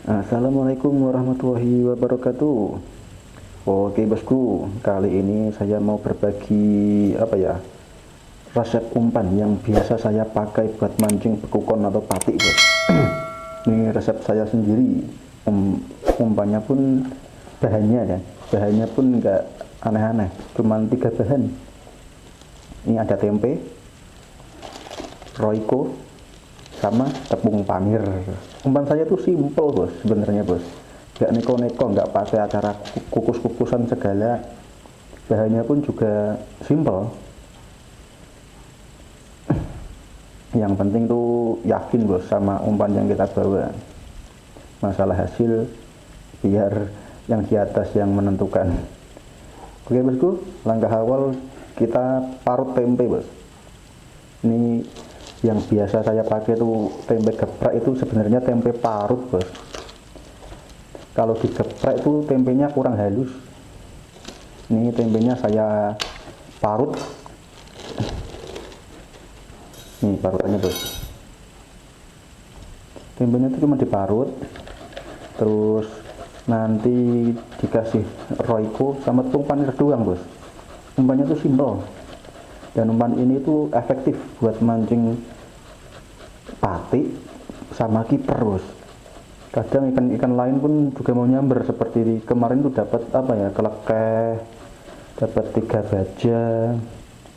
Assalamualaikum warahmatullahi wabarakatuh. Oke bosku, kali ini saya mau berbagi resep umpan yang biasa saya pakai buat mancing bekukon atau patik bos. Ini resep saya sendiri. Umpannya pun bahannya pun enggak aneh-aneh, cuman 3 bahan. Ini ada tempe, royco, sama tepung panir. Umpan saya tuh simple bos, sebenarnya bos, nggak neko-neko, nggak pakai acara kukus-kukusan segala. Bahannya pun juga simple. Yang penting tuh yakin bos sama umpan yang kita bawa. Masalah hasil biar yang di atas yang menentukan. Oke bosku, langkah awal kita parut tempe bos. Ini yang biasa saya pakai itu tempe geprek, itu sebenarnya tempe parut bos. Kalau digeprek itu tempenya kurang halus. Ini tempenya saya parut. Nih parutannya bos. Tempenya itu cuma diparut, terus nanti dikasih royco sama tepung panir doang bos. Umpannya itu simpel, dan umpan ini tuh efektif buat mancing patik sama kiper bos. Kadang ikan-ikan lain pun juga mau nyamber, seperti di kemarin tuh dapat kelekeh, dapat 3 baja,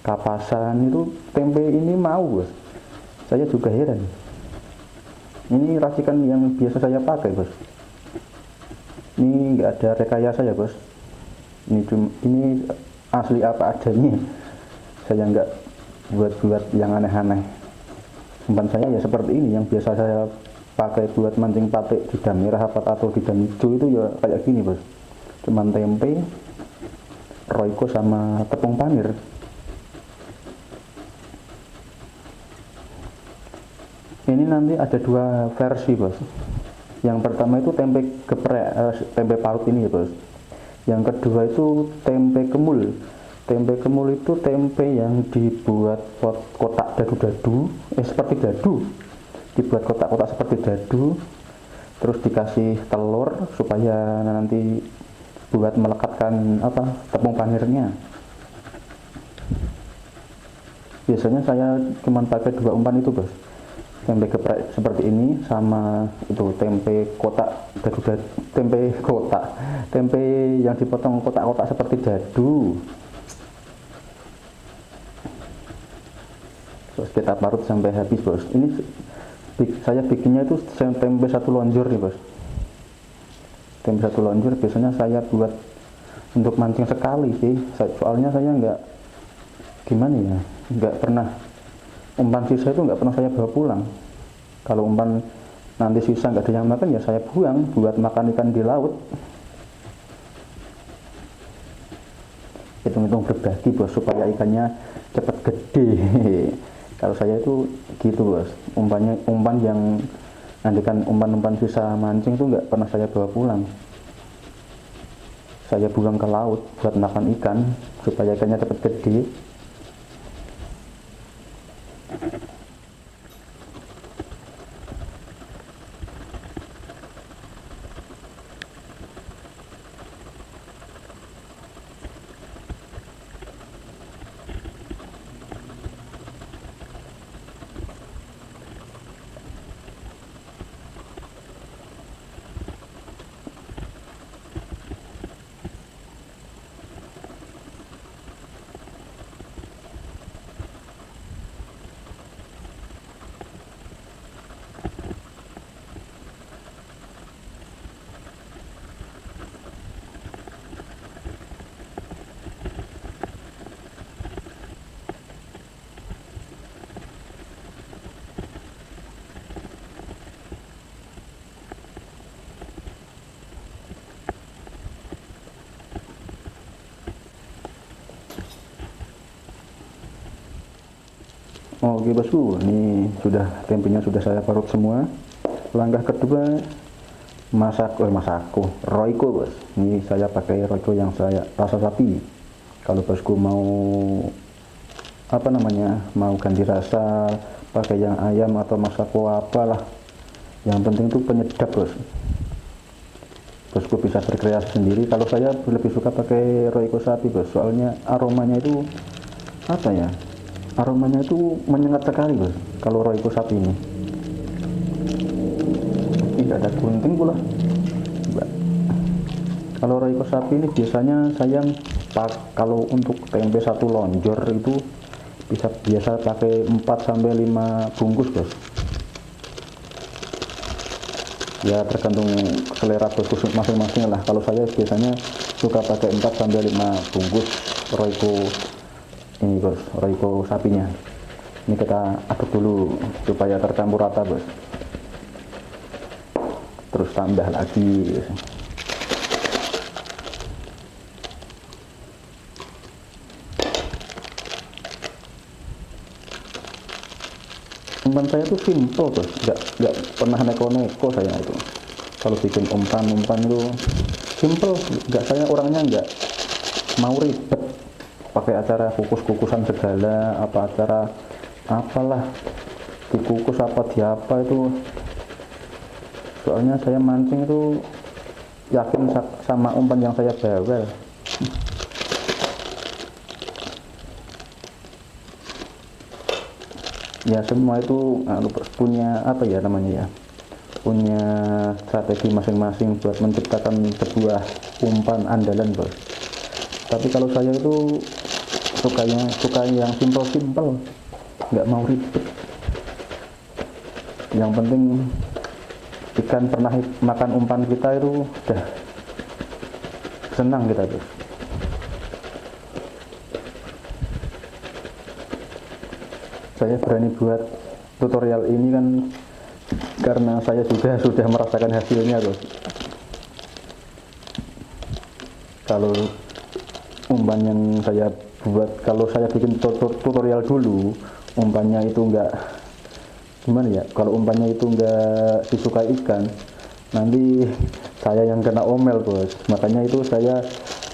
kapasan. Itu tempe ini mau bos. Saya juga heran, ini racikan yang biasa saya pakai bos. Ini nggak ada rekayasa ya bos, ini asli apa adanya. Saya nggak buat yang aneh-aneh. Umpan saya ya seperti ini, yang biasa saya pakai buat mancing patik di dam merah atau di dam hijau itu ya kayak gini bos. Cuman tempe, royco sama tepung panir. Ini nanti ada 2 versi bos. Yang pertama itu tempe geprek, tempe parut ini ya bos. Yang kedua itu tempe kemul. Tempe kemul itu tempe yang dibuat kotak dadu-dadu, seperti dadu. Dibuat kotak-kotak seperti dadu, terus dikasih telur supaya nanti buat melekatkan tepung panirnya. Biasanya saya cuma pakai 2 umpan itu bos. Tempe geprek seperti ini sama itu tempe kotak dadu-dadu, tempe yang dipotong kotak-kotak seperti dadu. Terus kita parut sampai habis bos. Ini saya bikinnya itu tempe 1 lonjor nih bos. Tempe 1 lonjor biasanya saya buat untuk mancing sekali sih. Soalnya saya nggak pernah umpan sisa itu nggak pernah saya bawa pulang. Kalau umpan nanti sisa nggak ada yang makan ya saya buang buat makan ikan di laut. Hitung-hitung berbagi bos, supaya ikannya cepat gede. Kalau saya itu gitu bos, umpan yang nantikan umpan sisa mancing itu nggak pernah saya bawa pulang. Saya buang ke laut buat makan ikan supaya ikannya cepat gede. Oke bosku, ini tempenya sudah saya parut semua. Langkah kedua, royco bos. Ini saya pakai royco yang saya rasa sapi. Kalau bosku mau mau ganti rasa pakai yang ayam atau masako apalah, yang penting itu penyedap bos. bosku bisa berkreasi sendiri. Kalau saya lebih suka pakai Royco sapi bos, soalnya aromanya itu apa ya, aromanya itu menyengat sekali bos kalau Royco sapi ini. Tidak ada gunting pula. Kalau Royco sapi ini biasanya saya kalau untuk tempe satu lonjor itu biasa pakai 4 sampai 5 bungkus bos. Ya tergantung selera bosku masing-masing lah. Kalau saya biasanya suka pakai 4 sampai 5 bungkus Royco ini bos, Royco sapinya. Ini kita aduk dulu supaya tercampur rata bos. Terus tambah lagi. Umpan saya tuh simple bos, nggak pernah neko-neko saya itu. Kalau bikin umpan itu simple, saya orangnya nggak mau ribet pakai acara kukus-kukusan segala, apa acara apalah dikukus apa diapa itu. Soalnya saya mancing itu yakin sama umpan yang saya bawel. Ya semua itu punya apa ya namanya ya, punya strategi masing-masing buat menciptakan sebuah umpan andalan bos. Tapi kalau saya itu suka yang simple, nggak mau ribet. Yang penting ikan pernah makan umpan kita itu udah senang kita bos. Saya berani buat tutorial ini kan karena saya juga sudah merasakan hasilnya bos. Kalau umpan yang saya buat, kalau saya bikin tutorial dulu umpannya itu enggak gimana ya, kalau umpannya itu enggak disukai ikan, nanti saya yang kena omel bos. Makanya itu saya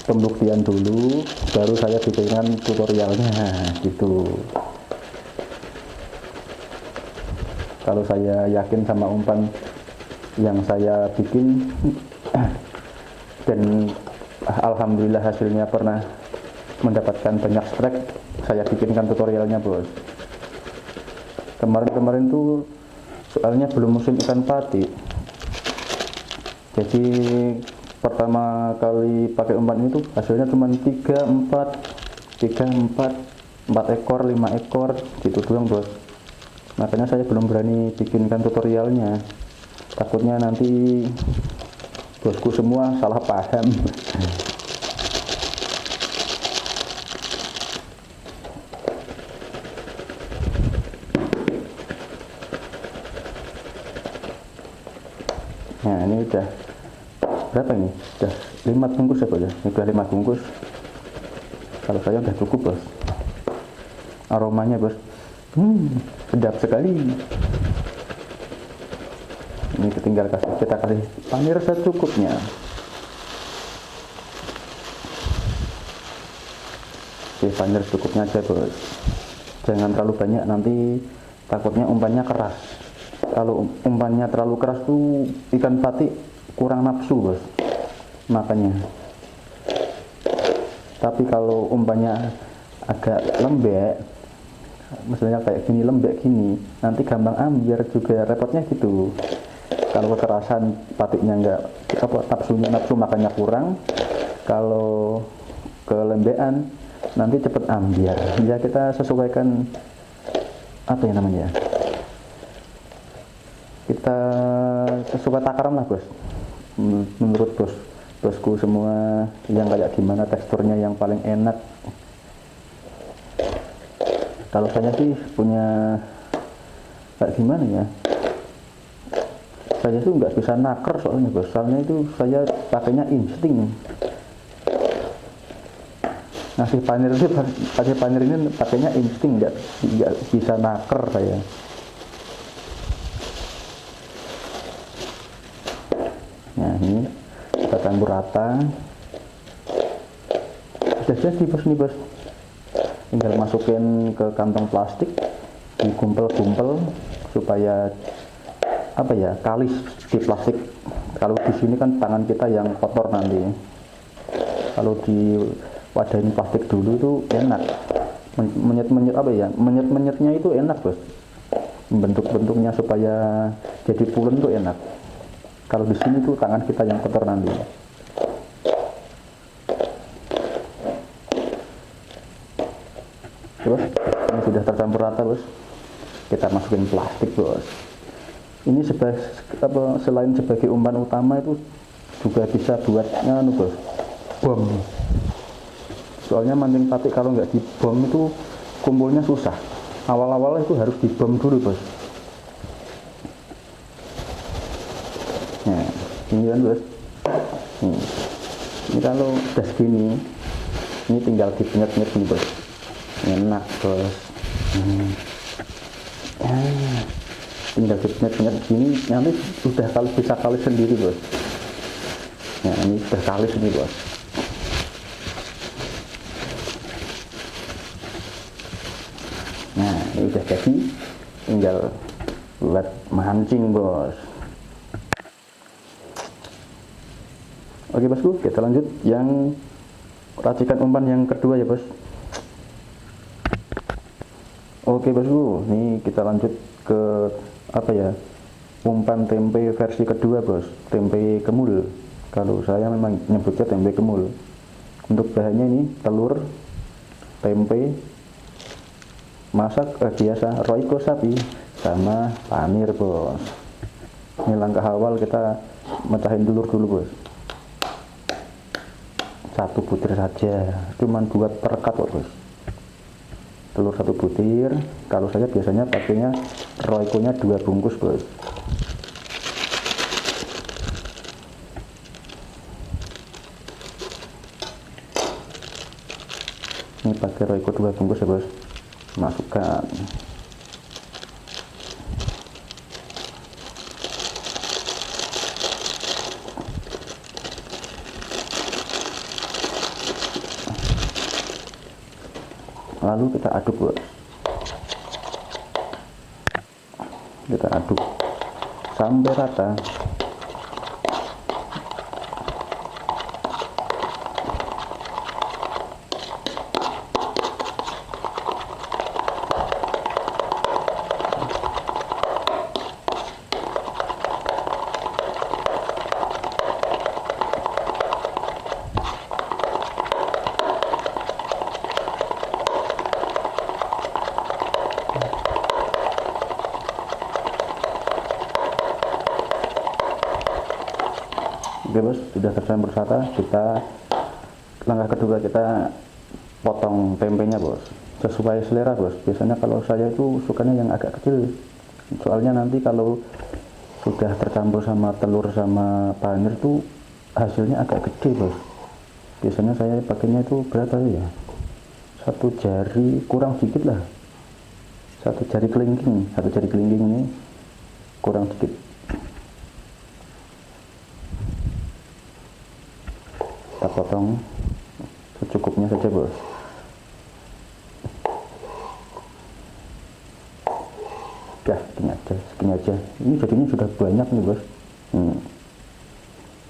pembuktian dulu baru saya bikinkan tutorialnya gitu. Kalau saya yakin sama umpan yang saya bikin dan alhamdulillah hasilnya pernah mendapatkan banyak strike, saya bikinkan tutorialnya bos. Kemarin tuh soalnya belum musim ikan pati, jadi pertama kali pakai umpan itu hasilnya cuma 3, 4 ekor, 5 ekor gitu doang bos. Makanya saya belum berani bikinkan tutorialnya, takutnya nanti bosku semua salah paham. Nah ini udah berapa ini? Udah 5 bungkus ya bos ya? Ini udah 5 bungkus. Kalau saya udah cukup bos. Aromanya bos, sedap sekali. Ini tinggal kita kasih panir secukupnya. Oke, panir secukupnya aja bos. Jangan terlalu banyak, nanti takutnya umpannya keras. Kalau umpannya terlalu keras tuh ikan pati kurang nafsu bos, makanya. Tapi kalau umpannya agak lembek, misalnya kayak gini, lembek gini, nanti gampang ambiar juga, repotnya gitu. Kalau kekerasan patiknya enggak nafsu makannya kurang. Kalau kelembean nanti cepet ambiar. Ya kita sesuaikan apa ya namanya, kita sesuai takaran lah bos. Menurut bosku semua yang kayak gimana teksturnya yang paling enak. Kalau saya sih punya kayak gimana ya, saya tuh nggak bisa naker soalnya bos. Soalnya itu saya pakainya insting. Ngasih panir itu pakai panir ini pakainya insting, nggak bisa naker saya. Nah ini kita campur rata. Sudah jadi bos nih bos. Tinggal masukin ke kantong plastik, digumpel-gumpel supaya apa ya, kalis di plastik Kalau di sini kan tangan kita yang kotor nanti. Kalau di wadahin plastik dulu itu enak. Menyet-menyet apa ya? Menyet-menyetnya itu enak, Bos. Bentuk-bentuknya supaya jadi pulen tuh enak. Kalau di sini tuh tangan kita yang kotor nanti. Bos, ini sudah tercampur rata, Bos. Kita masukin plastik, Bos. Ini selain sebagai umpan utama itu juga bisa buatnya Bos, bom. Soalnya mancing patik kalau nggak dibom itu kumpulnya susah. Awal-awal itu harus dibom dulu, Bos. Nah, ini kan, Bos. Ini kalau udah segini, ini tinggal dipenyet-penyet nih, Bos. Enak, Bos. Tinggal dipenyet-penyet gini, nanti sudah bisa kalis sendiri, Bos. Nah, ini sudah kalis ini, Bos. Nah, ini udah jadi, tinggal buat mancing, Bos. Oke, Bosku, kita lanjut yang racikan umpan yang kedua ya, Bos. Oke, Bosku, ini kita lanjut ke apa ya, umpan tempe versi kedua, Bos. Tempe kemul, kalau saya memang nyebutnya tempe kemul. Untuk bahannya ini telur, tempe, masak biasa roiko sapi, sama panir, Bos. Ini langkah awal, kita mecahin telur dulu, Bos. Satu butir saja, cuman buat perekat kok, Bos. Telur satu butir. Kalau saya biasanya pakainya roikonya 2 bungkus, Bos. Ini pakai roiko 2 bungkus ya, Bos. Masukkan. Lalu kita aduk, Bos. Kita aduk sampai rata. Oke, Bos, sudah tercampur rata. Kita langkah kedua, kita potong tempenya, Bos, sesuai selera, Bos. Biasanya kalau saya itu sukanya yang agak kecil, soalnya nanti kalau sudah tercampur sama telur sama panir itu hasilnya agak gede, Bos. Biasanya saya pakainya itu berapa ya, 1 jari kurang dikit lah, 1 jari kelingking ini kurang dikit. Kita potong secukupnya saja, Bos. Ya, segini aja. Ini jadinya sudah banyak nih, Bos.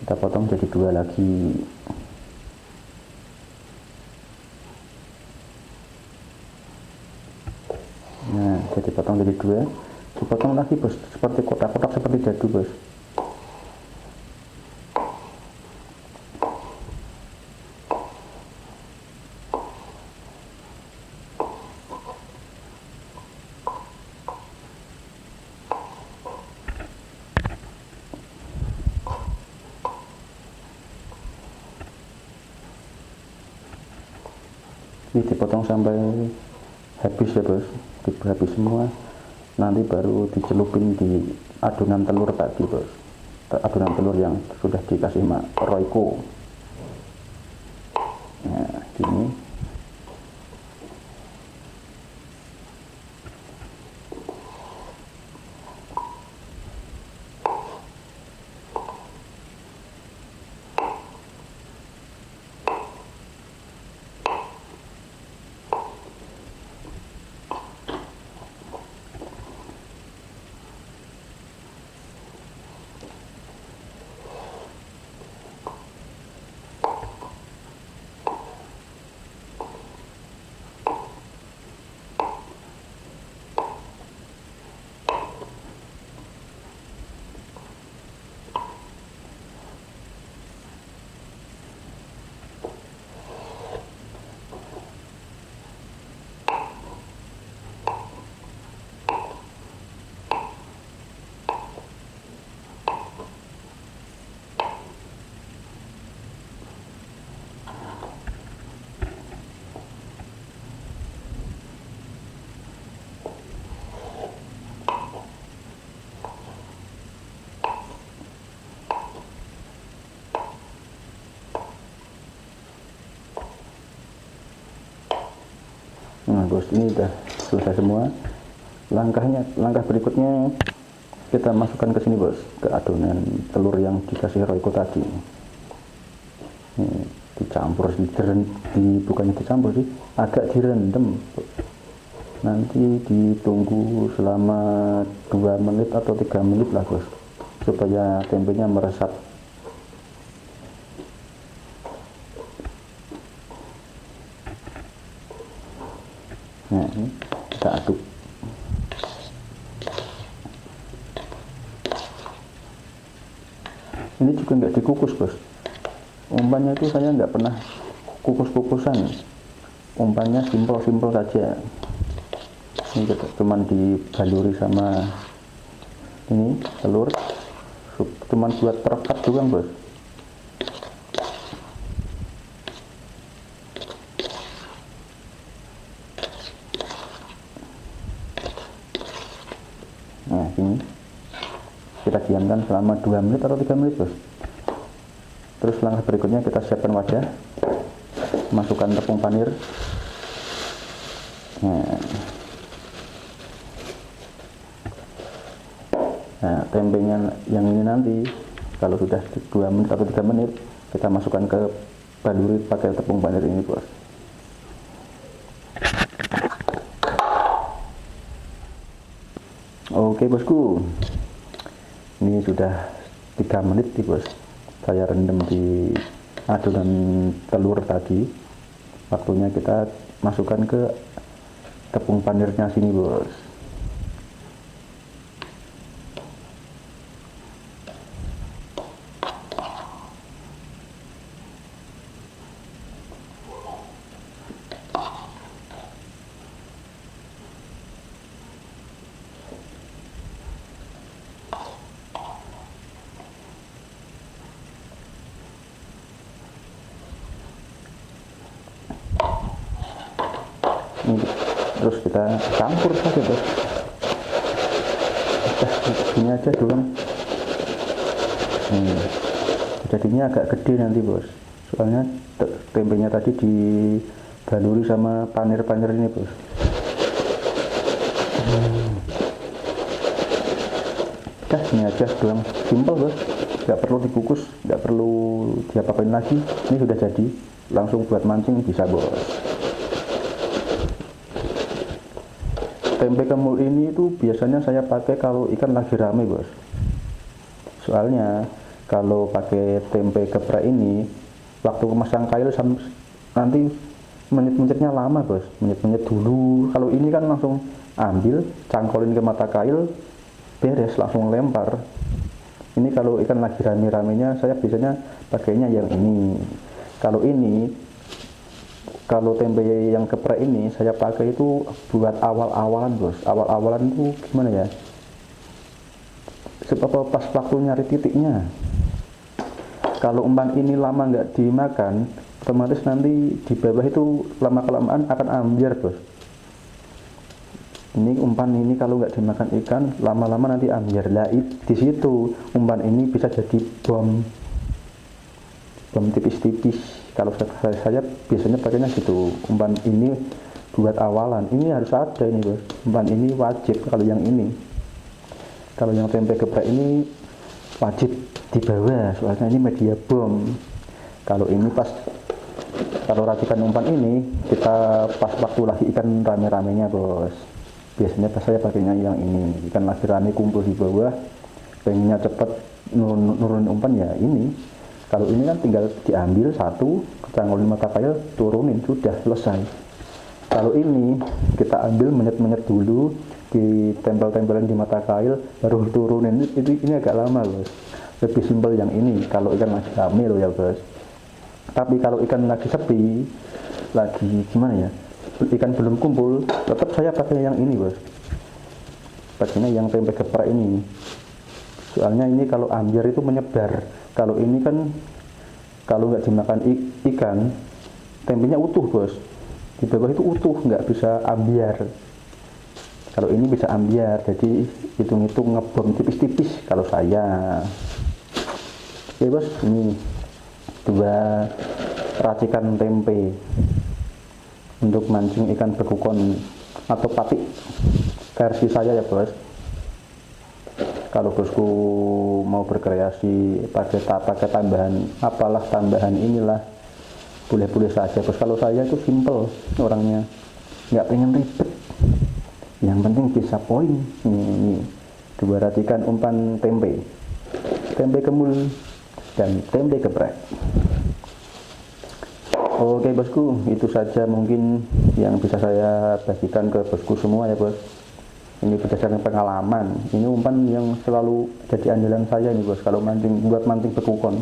Kita potong jadi 2 lagi. Nah, jadi potong jadi 2. Dipotong lagi, Bos, seperti kotak-kotak seperti dadu, Bos. Ini dipotong sampai habis ya, Bos. Habis semua, nanti baru dicelupin di adonan telur tadi, Bos. Adonan telur yang sudah dikasih roiko. Nah, gini. bos, ini udah selesai semua. Langkah berikutnya kita masukkan ke sini bos, ke adonan telur yang dikasih Royco tadi. Ini dicampur, bukannya dicampur sih, agak direndam. Nanti ditunggu selama 2 menit atau 3 menit lah bos, supaya tempenya meresap. Nah, ini kita aduk. Ini juga nggak dikukus bos, umpannya itu saya nggak pernah kukus-kukusan, umpannya simpel saja. Ini kita cuman dibaluri sama ini telur, cuman buat perekat doang bos. Nah ini kita diamkan selama 2 menit atau 3 menit bos. Terus langkah berikutnya kita siapkan wadah, masukkan tepung panir. Nah, tempenya yang ini nanti kalau sudah 2 menit atau 3 menit kita masukkan ke baluri pakai tepung panir ini bos. Oke bosku, ini sudah 3 menit nih bos, saya rendam di adonan telur tadi. Waktunya kita masukkan ke tepung panirnya sini bos. Ini terus kita campur saja bos. Ini aja doang. Jadinya agak gede nanti bos, soalnya tempenya tadi dibaluri sama panir-panir ini bos. Ini aja doang, simpel bos, nggak perlu dikukus, nggak perlu diapa-apain lagi. Ini sudah jadi, langsung buat mancing bisa bos. Tempe kemul ini itu biasanya saya pakai kalau ikan lagi rame bos. Soalnya kalau pakai tempe geprek ini, waktu memasang kail nanti menit-menitnya lama bos, menit-menit dulu. Kalau ini kan langsung ambil, cangkolin ke mata kail, beres, langsung lempar. Ini kalau ikan lagi rame-ramenya saya biasanya pakainya yang ini. Kalau tempe yang geprek ini saya pakai itu buat awal-awalan bos. Awal-awalan itu gimana ya, sebab pas waktu nyari titiknya. Kalau umpan ini lama nggak dimakan, otomatis nanti di bawah itu lama-kelamaan akan ambiar bos. Ini umpan ini kalau nggak dimakan ikan, lama-lama nanti ambiar. Lah di situ umpan ini bisa jadi bom tipis-tipis. Kalau saya biasanya pakainya gitu, umpan ini buat awalan. Ini harus ada ini bos, umpan ini wajib. Kalau yang ini, kalau yang tempe geprek ini wajib di bawah, soalnya ini media bom. Kalau ini kalau racikan umpan ini kita pas waktu lagi ikan rame-ramenya bos. Biasanya saya pakainya yang ini, ikan lagi rame kumpul di bawah, pengennya cepet nurunin umpan ya ini. Kalau ini kan tinggal diambil satu, kecangkulin mata kail, turunin, sudah selesai. Kalau ini kita ambil menit-menit dulu, ditempel-tempelin di mata kail, baru turunin. Ini agak lama bos. Lebih simpel yang ini kalau ikan lagi rame loh ya bos. Tapi kalau ikan lagi sepi, lagi gimana ya, ikan belum kumpul, tetap saya pakai yang ini bos. Pakainya yang tempe geprek ini. Soalnya ini kalau ambiar itu menyebar. Kalau ini kan kalau nggak dimakan ikan, tempenya utuh bos. Di bawah itu utuh, nggak bisa ambiar. Kalau ini bisa ambiar, jadi hitung-hitung ngebom tipis-tipis kalau saya. Oke bos, ini 2 racikan tempe. untuk mancing ikan bekukon atau patik versi saya ya bos. Kalau bosku mau berkreasi pakai tambahan apalah tambahan inilah, boleh-boleh saja bos. Kalau saya itu simple orangnya, nggak pengen ribet, yang penting bisa poin. Ini 200 ikan umpan tempe kemul dan tempe geprek. Oke bosku, itu saja mungkin yang bisa saya bagikan ke bosku semua ya bos. Ini berdasarkan pengalaman, ini umpan yang selalu jadi andalan saya nih bos, kalau buat mancing bekukon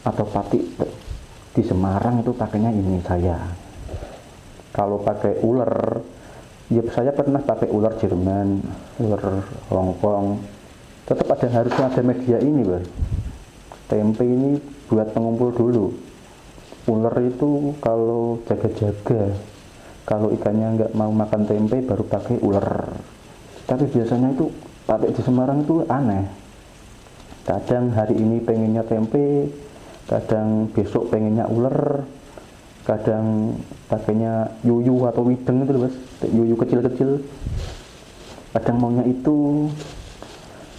atau patik di Semarang itu pakainya ini saya. Kalau pakai ular, ya saya pernah pakai ular Jerman, ular Hongkong, tetap harusnya ada media ini bos. Tempe ini buat pengumpul dulu. Ular itu kalau jaga-jaga, kalau ikannya nggak mau makan tempe baru pakai ular. Tapi biasanya itu pakai di Semarang itu aneh, kadang hari ini pengennya tempe, kadang besok pengennya ular, kadang pakainya yuyu atau wideng itu bos, yuyu kecil-kecil, kadang maunya itu.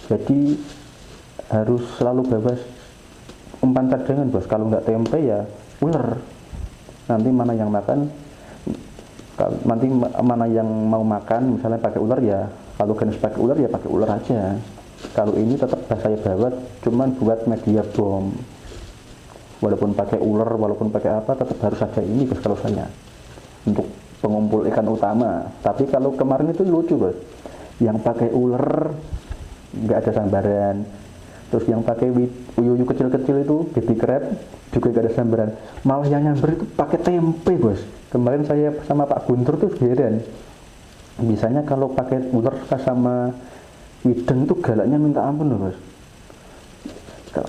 Jadi harus selalu bebas umpan cadangan bos. Kalau nggak tempe ya ular. Nanti mana yang makan, nanti mana yang mau makan, misalnya pakai ular ya, kalau jenis pakai ular ya pakai ular aja. Kalau ini tetap saya bawa cuman buat media bom, walaupun pakai ular, walaupun pakai apa, tetap harus ada ini bos kalau saya, untuk pengumpul ikan utama. Tapi kalau kemarin itu lucu bos, yang pakai ular nggak ada sambaran, terus yang pakai uyuyu kecil-kecil itu baby crab juga gak ada sambaran, malah yang nyamber itu pakai tempe bos. Kemarin saya sama Pak Guntur tuh heran, biasanya kalau pakai ular sama wideng itu galaknya minta ampun loh bos.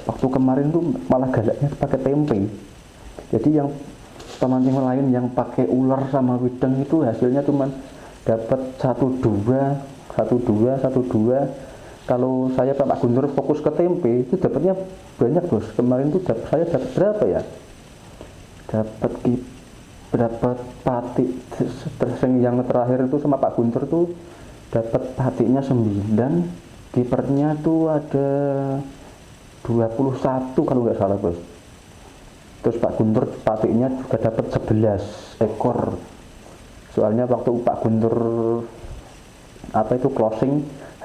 Waktu kemarin tuh malah galaknya pakai tempe. Jadi yang pemancing lain yang pakai ular sama wideng itu hasilnya cuman dapat 1-2. Kalau saya Pak Guntur fokus ke tempe itu dapatnya banyak bos. Kemarin tuh saya dapat berapa ya? Dapat patik yang terakhir itu sama Pak Guntur tuh dapat patiknya 9, kipernya tuh ada 21 kalau nggak salah bos. Terus Pak Guntur patiknya juga dapat 11 ekor. Soalnya waktu Pak Guntur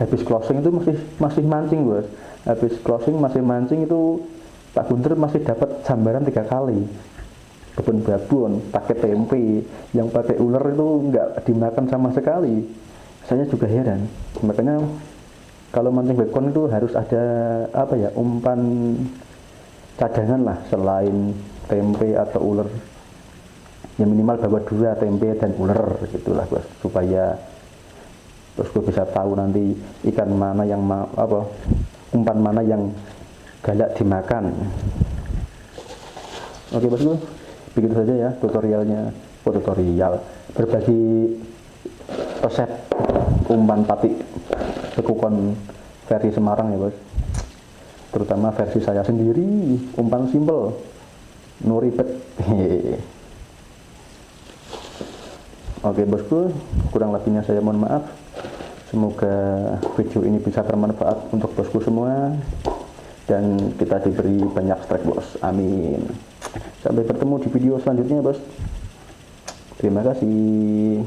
habis closing itu masih mancing bos. Habis closing masih mancing itu Pak Guntur masih dapat sambaran 3 kali. Kebun babon pakai tempe, yang pakai ular itu nggak dimakan sama sekali. Saya juga heran. Makanya kalau mancing bekon itu harus ada umpan cadangan lah selain tempe atau ular. Ya minimal bawa 2 tempe dan ular gitulah bos, supaya terus gue bisa tahu nanti ikan mana yang umpan mana yang galak dimakan. Oke bosku, begitu saja ya tutorial berbagi resep umpan patik bekukon versi Semarang ya bos, terutama versi saya sendiri, umpan simple, no ribet. Oke bosku, kurang lebihnya saya mohon maaf. Semoga video ini bisa bermanfaat untuk bosku semua dan kita diberi banyak strike bos, amin. Sampai bertemu di video selanjutnya bos, terima kasih.